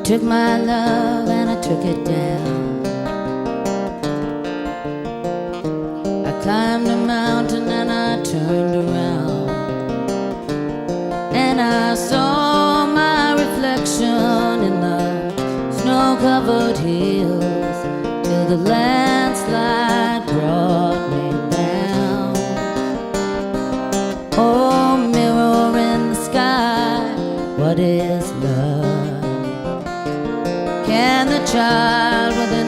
took my love and I took it down. I climbed a mountain and I turned around, and I saw my reflection in the snow-covered hills, till the landslide brought me down. Oh, mirror in the sky, what is love? Can the child within